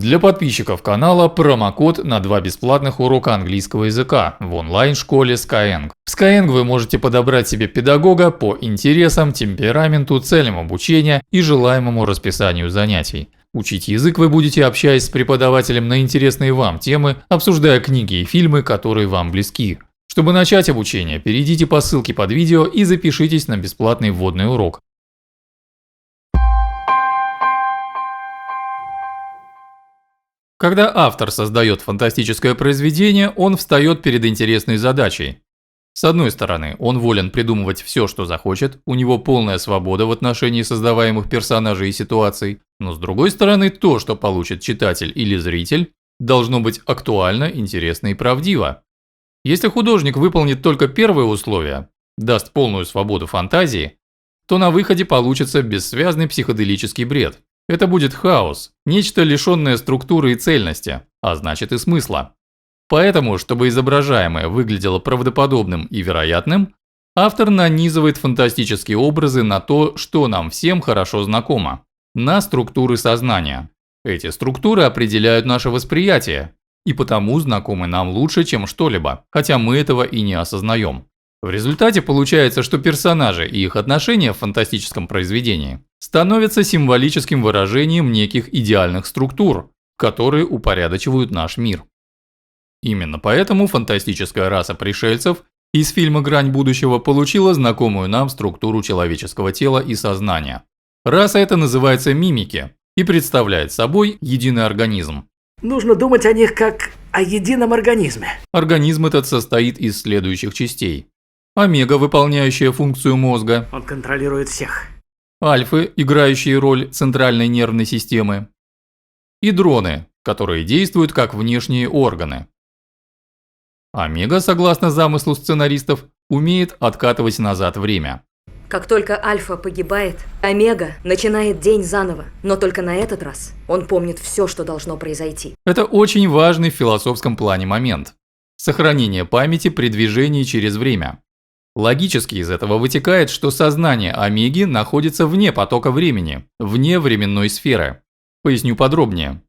Для подписчиков канала промокод на 2 бесплатных урока английского языка в онлайн-школе Skyeng. В Skyeng вы можете подобрать себе педагога по интересам, темпераменту, целям обучения и желаемому расписанию занятий. Учить язык вы будете, общаясь с преподавателем на интересные вам темы, обсуждая книги и фильмы, которые вам близки. Чтобы начать обучение, перейдите по ссылке под видео и запишитесь на бесплатный вводный урок. Когда автор создает фантастическое произведение, он встает перед интересной задачей. С одной стороны, он волен придумывать все, что захочет, у него полная свобода в отношении создаваемых персонажей и ситуаций, но с другой стороны, то, что получит читатель или зритель, должно быть актуально, интересно и правдиво. Если художник выполнит только первое условие, даст полную свободу фантазии, то на выходе получится бессвязный психоделический бред. Это будет хаос, нечто лишенное структуры и цельности, а значит и смысла. Поэтому, чтобы изображаемое выглядело правдоподобным и вероятным, автор нанизывает фантастические образы на то, что нам всем хорошо знакомо, на структуры сознания. Эти структуры определяют наше восприятие, и потому знакомы нам лучше, чем что-либо, хотя мы этого и не осознаем. В результате получается, что персонажи и их отношения в фантастическом произведении становятся символическим выражением неких идеальных структур, которые упорядочивают наш мир. Именно поэтому фантастическая раса пришельцев из фильма «Грань будущего» получила знакомую нам структуру человеческого тела и сознания. Раса эта называется мимики и представляет собой единый организм. Нужно думать о них как о едином организме. Организм этот состоит из следующих частей. Омега, выполняющая функцию мозга. Он контролирует всех. Альфы, играющие роль центральной нервной системы. И дроны, которые действуют как внешние органы. Омега, согласно замыслу сценаристов, умеет откатывать назад время. Как только Альфа погибает, Омега начинает день заново, но только на этот раз он помнит все, что должно произойти. Это очень важный в философском плане момент. Сохранение памяти при движении через время. Логически из этого вытекает, что сознание Омеги находится вне потока времени, вне временной сферы. Поясню подробнее.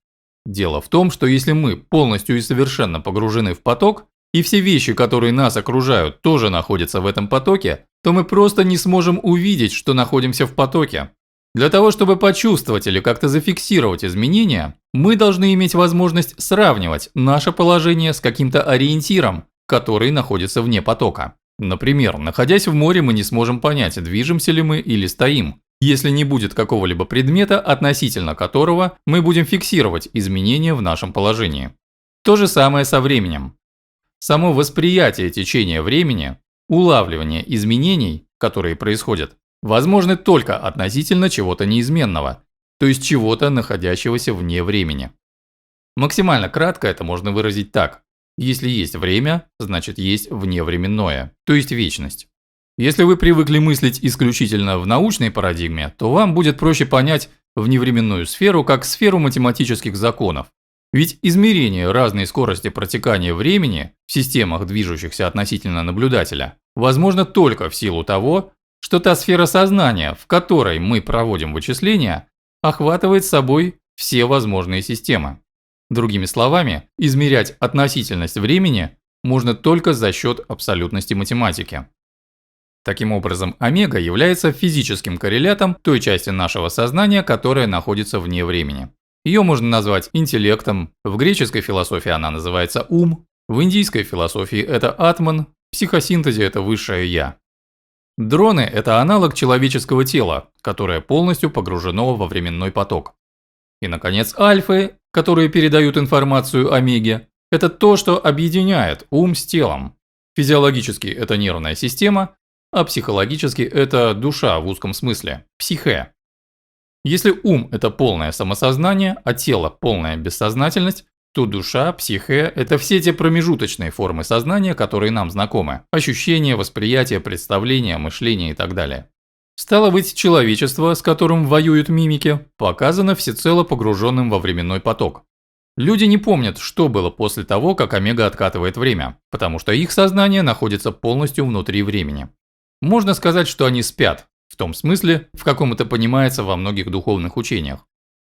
Дело в том, что если мы полностью и совершенно погружены в поток, и все вещи, которые нас окружают, тоже находятся в этом потоке, то мы просто не сможем увидеть, что находимся в потоке. Для того, чтобы почувствовать или как-то зафиксировать изменения, мы должны иметь возможность сравнивать наше положение с каким-то ориентиром, который находится вне потока. Например, находясь в море, мы не сможем понять, движемся ли мы или стоим, если не будет какого-либо предмета, относительно которого мы будем фиксировать изменения в нашем положении. То же самое со временем. Само восприятие течения времени, улавливание изменений, которые происходят, возможны только относительно чего-то неизменного, то есть чего-то, находящегося вне времени. Максимально кратко это можно выразить так. Если есть время, значит есть вневременное, то есть вечность. Если вы привыкли мыслить исключительно в научной парадигме, то вам будет проще понять вневременную сферу как сферу математических законов. Ведь измерение разной скорости протекания времени в системах, движущихся относительно наблюдателя, возможно только в силу того, что та сфера сознания, в которой мы проводим вычисления, охватывает собой все возможные системы. Другими словами, измерять относительность времени можно только за счет абсолютности математики. Таким образом, омега является физическим коррелятом той части нашего сознания, которая находится вне времени. Ее можно назвать интеллектом, в греческой философии она называется ум, в индийской философии это атман, в психосинтезе это высшее я. Дроны – это аналог человеческого тела, которое полностью погружено во временной поток. И, наконец, альфы, которые передают информацию омеге, это то, что объединяет ум с телом. Физиологически это нервная система, а психологически это душа в узком смысле, психе. Если ум – это полное самосознание, а тело – полная бессознательность, то душа, психе – это все те промежуточные формы сознания, которые нам знакомы. Ощущения, восприятие, представление, мышление и так далее. Стало быть, человечество, с которым воюют мимики, показано всецело погруженным во временной поток. Люди не помнят, что было после того, как омега откатывает время, потому что их сознание находится полностью внутри времени. Можно сказать, что они спят, в том смысле, в каком это понимается во многих духовных учениях.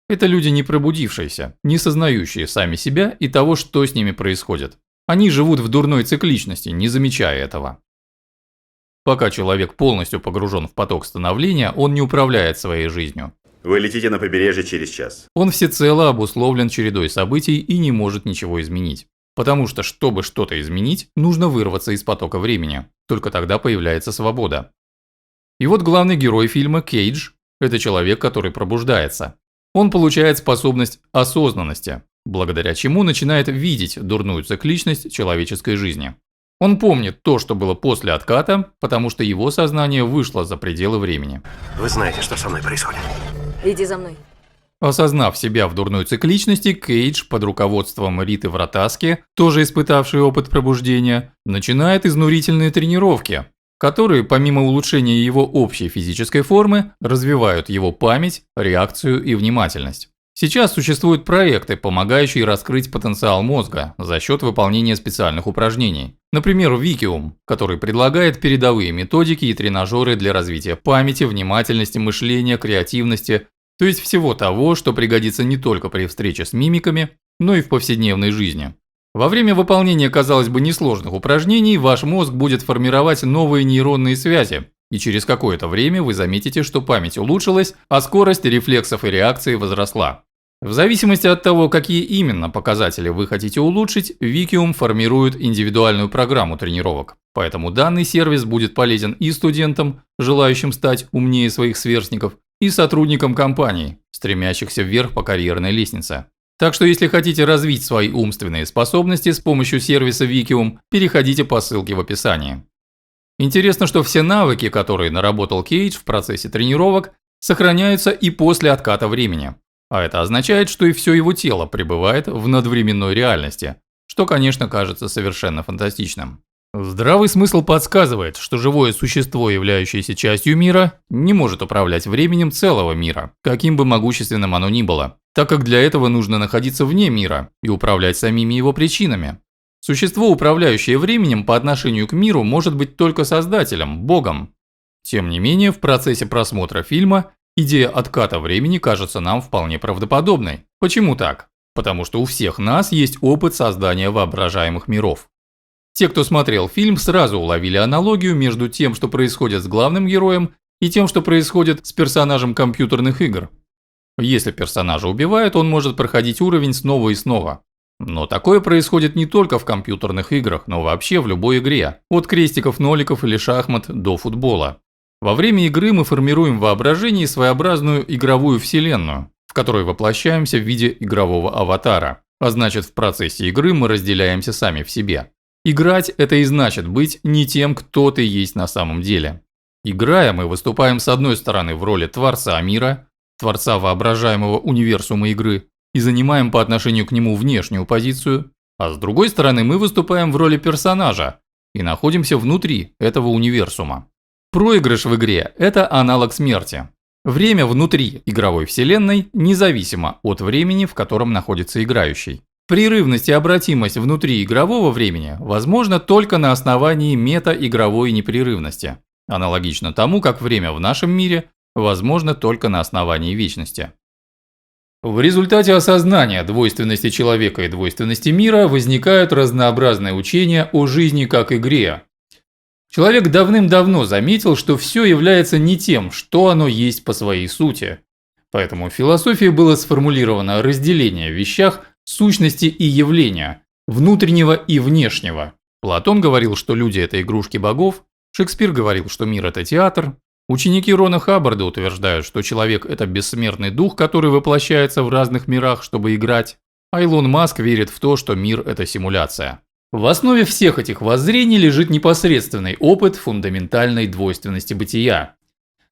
Это люди не пробудившиеся, не сознающие сами себя и того, что с ними происходит. Они живут в дурной цикличности, не замечая этого. Пока человек полностью погружен в поток становления, он не управляет своей жизнью. Вы летите на побережье через час. Он всецело обусловлен чередой событий и не может ничего изменить. Потому что, чтобы что-то изменить, нужно вырваться из потока времени. Только тогда появляется свобода. И вот главный герой фильма Кейдж – это человек, который пробуждается. Он получает способность осознанности, благодаря чему начинает видеть дурную цикличность человеческой жизни. Он помнит то, что было после отката, потому что его сознание вышло за пределы времени. Вы знаете, что со мной происходит? Иди за мной. Осознав себя в дурной цикличности, Кейдж под руководством Риты Вратаски, тоже испытавший опыт пробуждения, начинает изнурительные тренировки, которые, помимо улучшения его общей физической формы, развивают его память, реакцию и внимательность. Сейчас существуют проекты, помогающие раскрыть потенциал мозга за счет выполнения специальных упражнений. Например, Викиум, который предлагает передовые методики и тренажеры для развития памяти, внимательности, мышления, креативности, то есть всего того, что пригодится не только при встрече с мимиками, но и в повседневной жизни. Во время выполнения, казалось бы, несложных упражнений ваш мозг будет формировать новые нейронные связи, и через какое-то время вы заметите, что память улучшилась, а скорость рефлексов и реакции возросла. В зависимости от того, какие именно показатели вы хотите улучшить, Викиум формирует индивидуальную программу тренировок. Поэтому данный сервис будет полезен и студентам, желающим стать умнее своих сверстников, и сотрудникам компаний, стремящихся вверх по карьерной лестнице. Так что если хотите развить свои умственные способности с помощью сервиса Викиум, переходите по ссылке в описании. Интересно, что все навыки, которые наработал Кейдж в процессе тренировок, сохраняются и после отката времени. А это означает, что и все его тело пребывает в надвременной реальности, что, конечно, кажется совершенно фантастичным. Здравый смысл подсказывает, что живое существо, являющееся частью мира, не может управлять временем целого мира, каким бы могущественным оно ни было, так как для этого нужно находиться вне мира и управлять самими его причинами. Существо, управляющее временем по отношению к миру, может быть только Создателем, Богом. Тем не менее, в процессе просмотра фильма идея отката времени кажется нам вполне правдоподобной. Почему так? Потому что у всех нас есть опыт создания воображаемых миров. Те, кто смотрел фильм, сразу уловили аналогию между тем, что происходит с главным героем, и тем, что происходит с персонажем компьютерных игр. Если персонажа убивают, он может проходить уровень снова и снова. Но такое происходит не только в компьютерных играх, но вообще в любой игре, от крестиков-ноликов или шахмат до футбола. Во время игры мы формируем в воображении своеобразную игровую вселенную, в которой воплощаемся в виде игрового аватара, а значит, в процессе игры мы разделяемся сами в себе. Играть – это и значит быть не тем, кто ты есть на самом деле. Играя, мы выступаем с одной стороны в роли творца мира, творца воображаемого универсума игры, и занимаем по отношению к нему внешнюю позицию, а с другой стороны мы выступаем в роли персонажа и находимся внутри этого универсума. Проигрыш в игре – это аналог смерти. Время внутри игровой вселенной независимо от времени, в котором находится играющий. Прерывность и обратимость внутри игрового времени возможна только на основании мета-игровой непрерывности, аналогично тому, как время в нашем мире возможно только на основании вечности. В результате осознания двойственности человека и двойственности мира возникают разнообразные учения о жизни как игре. Человек давным-давно заметил, что все является не тем, что оно есть по своей сути. Поэтому в философии было сформулировано разделение в вещах сущности и явления, внутреннего и внешнего. Платон говорил, что люди – это игрушки богов, Шекспир говорил, что мир – это театр, ученики Рона Хаббарда утверждают, что человек – это бессмертный дух, который воплощается в разных мирах, чтобы играть, а Илон Маск верит в то, что мир – это симуляция. В основе всех этих воззрений лежит непосредственный опыт фундаментальной двойственности бытия.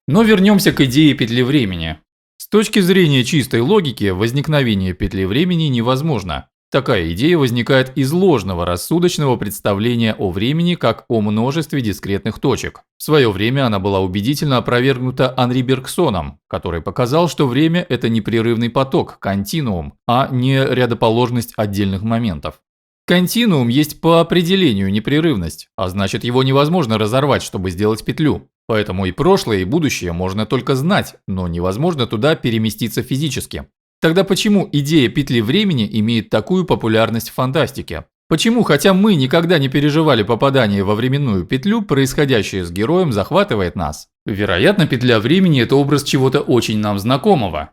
Но вернемся к идее петли времени. С точки зрения чистой логики, возникновение петли времени невозможно. Такая идея возникает из ложного рассудочного представления о времени как о множестве дискретных точек. В свое время она была убедительно опровергнута Анри Бергсоном, который показал, что время – это непрерывный поток, континуум, а не рядоположность отдельных моментов. Континуум есть по определению непрерывность, а значит его невозможно разорвать, чтобы сделать петлю. Поэтому и прошлое, и будущее можно только знать, но невозможно туда переместиться физически. Тогда почему идея петли времени имеет такую популярность в фантастике? Почему, хотя мы никогда не переживали попадание во временную петлю, происходящее с героем захватывает нас? Вероятно, петля времени – это образ чего-то очень нам знакомого.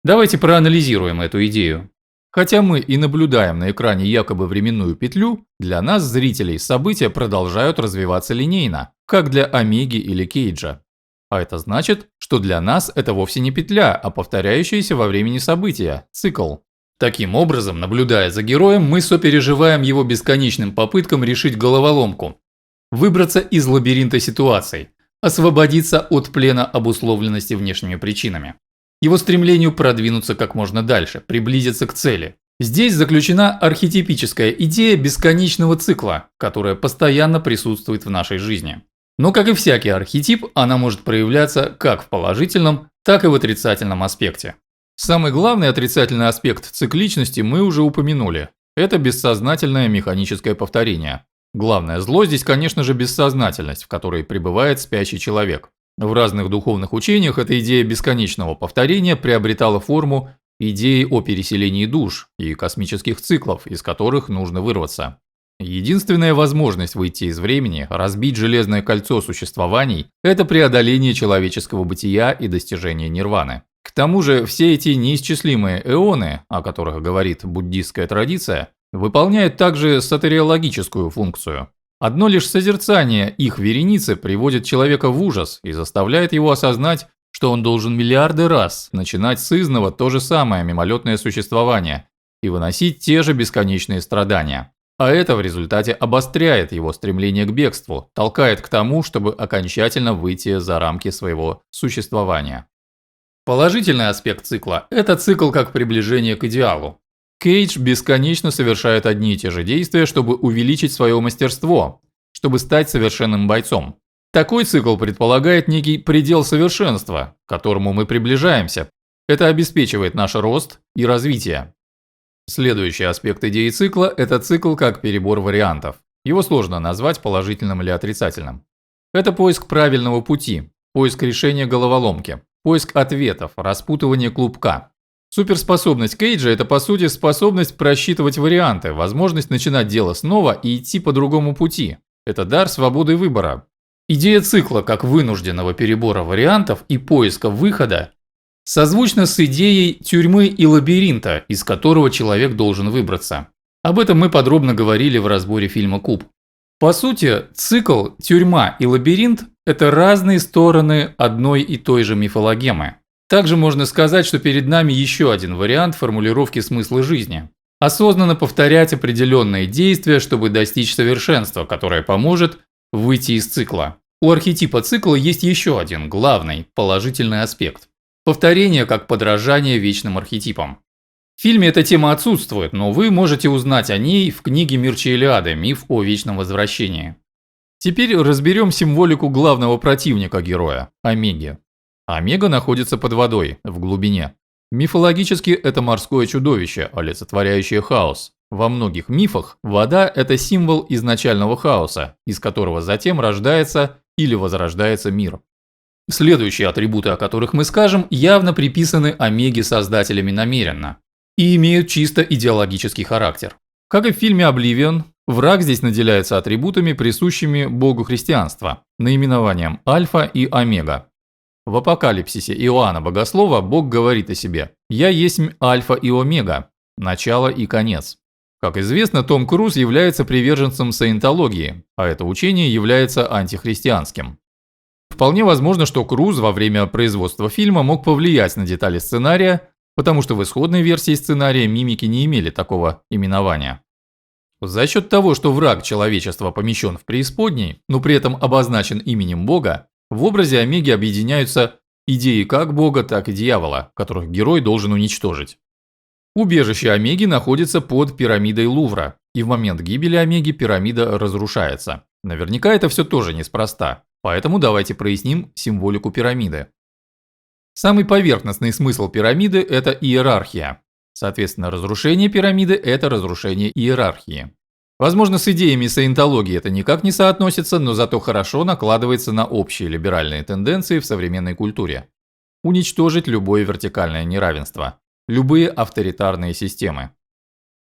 Давайте проанализируем эту идею. Хотя мы и наблюдаем на экране якобы временную петлю, для нас, зрителей, события продолжают развиваться линейно, как для Омеги или Кейджа. А это значит, что для нас это вовсе не петля, а повторяющееся во времени события – цикл. Таким образом, наблюдая за героем, мы сопереживаем его бесконечным попыткам решить головоломку, выбраться из лабиринта ситуаций, освободиться от плена обусловленности внешними причинами, его стремлению продвинуться как можно дальше, приблизиться к цели. Здесь заключена архетипическая идея бесконечного цикла, которая постоянно присутствует в нашей жизни. Но, как и всякий архетип, она может проявляться как в положительном, так и в отрицательном аспекте. Самый главный отрицательный аспект цикличности мы уже упомянули. Это бессознательное механическое повторение. Главное зло здесь, конечно же, бессознательность, в которой пребывает спящий человек. В разных духовных учениях эта идея бесконечного повторения приобретала форму идеи о переселении душ и космических циклов, из которых нужно вырваться. Единственная возможность выйти из времени, разбить железное кольцо существований – это преодоление человеческого бытия и достижение нирваны. К тому же все эти неисчислимые эоны, о которых говорит буддистская традиция, выполняют также сатериологическую функцию. Одно лишь созерцание их вереницы приводит человека в ужас и заставляет его осознать, что он должен миллиарды раз начинать с изного то же самое мимолетное существование и выносить те же бесконечные страдания. А это в результате обостряет его стремление к бегству, толкает к тому, чтобы окончательно выйти за рамки своего существования. Положительный аспект цикла – это цикл как приближение к идеалу. Кейдж бесконечно совершает одни и те же действия, чтобы увеличить свое мастерство, чтобы стать совершенным бойцом. Такой цикл предполагает некий предел совершенства, к которому мы приближаемся. Это обеспечивает наш рост и развитие. Следующий аспект идеи цикла – это цикл как перебор вариантов. Его сложно назвать положительным или отрицательным. Это поиск правильного пути, поиск решения головоломки, поиск ответов, распутывание клубка. Суперспособность Кейджа – это по сути способность просчитывать варианты, возможность начинать дело снова и идти по другому пути. Это дар свободы выбора. Идея цикла как вынужденного перебора вариантов и поиска выхода созвучна с идеей тюрьмы и лабиринта, из которого человек должен выбраться. Об этом мы подробно говорили в разборе фильма «Куб». По сути, цикл, тюрьма и лабиринт – это разные стороны одной и той же мифологемы. Также можно сказать, что перед нами еще один вариант формулировки смысла жизни. Осознанно повторять определенные действия, чтобы достичь совершенства, которое поможет выйти из цикла. У архетипа цикла есть еще один, главный, положительный аспект. Повторение как подражание вечным архетипам. В фильме эта тема отсутствует, но вы можете узнать о ней в книге Мирча Илиады «Миф о вечном возвращении». Теперь разберем символику главного противника героя – Омеги. Омега находится под водой, в глубине. Мифологически это морское чудовище, олицетворяющее хаос. Во многих мифах вода – это символ изначального хаоса, из которого затем рождается или возрождается мир. Следующие атрибуты, о которых мы скажем, явно приписаны Омеге создателями намеренно и имеют чисто идеологический характер. Как и в фильме «Обливион», враг здесь наделяется атрибутами, присущими богу христианства, наименованием Альфа и Омега. В Апокалипсисе Иоанна Богослова Бог говорит о себе: «Я есмь Альфа и Омега, начало и конец». Как известно, Том Круз является приверженцем саентологии, а это учение является антихристианским. Вполне возможно, что Круз во время производства фильма мог повлиять на детали сценария, потому что в исходной версии сценария мимики не имели такого именования. За счет того, что враг человечества помещен в преисподней, но при этом обозначен именем Бога, в образе Омеги объединяются идеи как Бога, так и дьявола, которых герой должен уничтожить. Убежище Омеги находится под пирамидой Лувра, и в момент гибели Омеги пирамида разрушается. Наверняка это все тоже неспроста, поэтому давайте проясним символику пирамиды. Самый поверхностный смысл пирамиды – это иерархия. Соответственно, разрушение пирамиды – это разрушение иерархии. Возможно, с идеями саентологии это никак не соотносится, но зато хорошо накладывается на общие либеральные тенденции в современной культуре. Уничтожить любое вертикальное неравенство. любые авторитарные системы.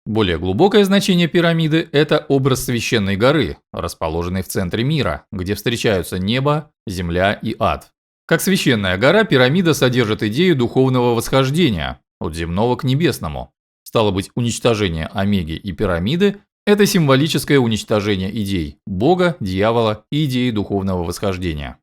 Более глубокое значение пирамиды – это образ священной горы, расположенной в центре мира, где встречаются небо, земля и ад. Как священная гора, пирамида содержит идею духовного восхождения от земного к небесному. Стало быть, уничтожение Омеги и пирамиды – это символическое уничтожение идей Бога, дьявола и идеи духовного восхождения.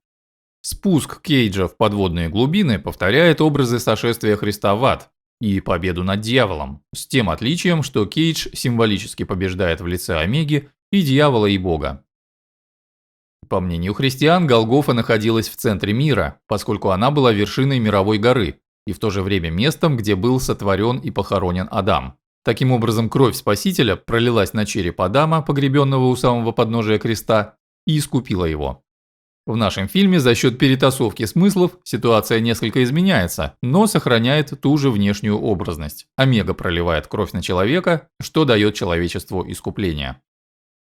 Спуск Кейджа в подводные глубины повторяет образы сошествия Христа в ад и победу над дьяволом, с тем отличием, что Кейдж символически побеждает в лице Омеги и дьявола и Бога. По мнению христиан, Голгофа находилась в центре мира, поскольку она была вершиной мировой горы и в то же время местом, где был сотворен и похоронен Адам. Таким образом, кровь Спасителя пролилась на череп Адама, погребенного у самого подножия креста, и искупила его. В нашем фильме за счет перетасовки смыслов ситуация несколько изменяется, но сохраняет ту же внешнюю образность. Омега проливает кровь на человека, что дает человечеству искупление.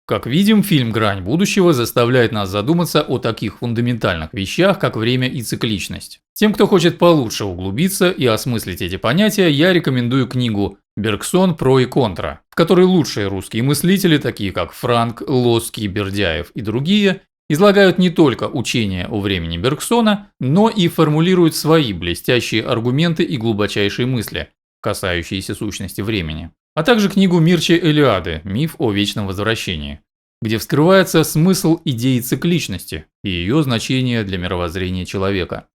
Как видим, фильм «Грань будущего» заставляет нас задуматься о таких фундаментальных вещах, как время и цикличность. Тем, кто хочет получше углубиться и осмыслить эти понятия, я рекомендую книгу «Бергсон. Про и контра», в которой лучшие русские мыслители, такие как Франк, Лоский, Бердяев и другие, излагают не только учения о времени Бергсона, но и формулируют свои блестящие аргументы и глубочайшие мысли, касающиеся сущности времени. А также книгу Мирча Элиады «Миф о вечном возвращении», где вскрывается смысл идеи цикличности и ее значение для мировоззрения человека.